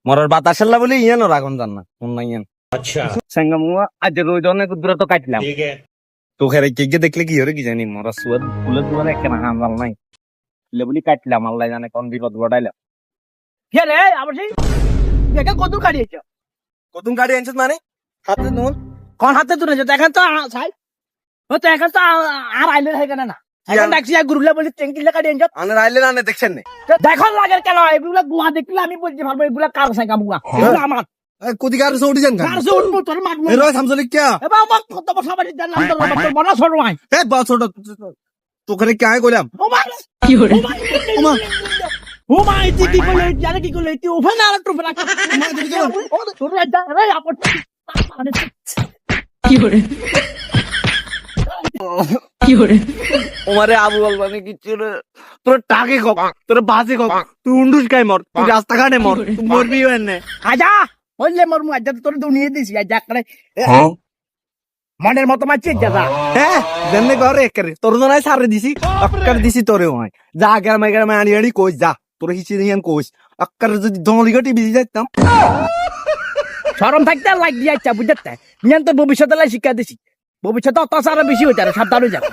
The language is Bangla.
মরার বাতাস আল্লাহ বলে ইয়ানো রাখন জান না নাই ইয়ান আচ্ছা সঙ্গে মুয়া আজ রোজ অনেক দূর তো কাটলাম ঠিক আছে তো খেরে কে দেখলে কি হরে কি জানি মরা সুয়াদ ফুলে দুয়ারে কেন হামাল নাই লেবলি কাটলাম আল্লাহ জানে কোন বিপদ ঘটাইলাম কে রে আবার সেই দেখে কত কাটিয়েছ কতুম গাড়ি আনছিস মানে হাতে নুন কোন হাতে তুলে যেত এখন তো ছাই ও তো এখন তো আর আইলে থাকে না এখন ডাকছি গুরুলে বলি টেঙ্কিলে কাটিয়েছ আনে রাইলে না দেখছেন না দেখো লাগে কেন এগুলা গুহা দেখলে আমি বলছি ভাবো এগুলা কার সাইকা মুগা এগুলা আমার কোদিকার সে উঠি যান কার সে উঠবো তোর মারবো এ রয় সামসলিক কে এবার আমার কত বছর বাড়ি জানলাম তোর বাবা তোর বড় ছোট ভাই এ বা ছোট তোকে কে আয় কইলাম ও মা কি হরে ও মা ইতি কি করলে জানে কি করলে ইতি ওখানে আর একটু ফেলা মা তুমি কি ও তোর রাজা রে আপন কি হরে কি হরে ওমারে আবু বলবানি কিচ্ছু রে তোর টাকে কক তোর বাসে কক তুই উন্ডুস খাই মর তুই রাস্তা ঘাটে মর তুই মরবি এনে আজা বললে মরমু আজা তোর তো নিয়ে দিছি আজা করে মনের মতো মারছিস যা হ্যাঁ দেনে ঘরে করে তোর তো নাই সারে দিছি অক্কার দিছি তোরে ওই যা গ্রামে আনি আনি কইস যা তোর হিসি দিয়ান কইস অক্কার যদি দলি গটি বিজি যাইতাম শরম থাকতে লাগ দিয়া ইচ্ছা বুঝতে নিয়ন তো ভবিষ্যতে শিক্ষা দিছি ভবিষ্যতে অত্যাচার বেশি হইতে সাবধান হয়ে যাবে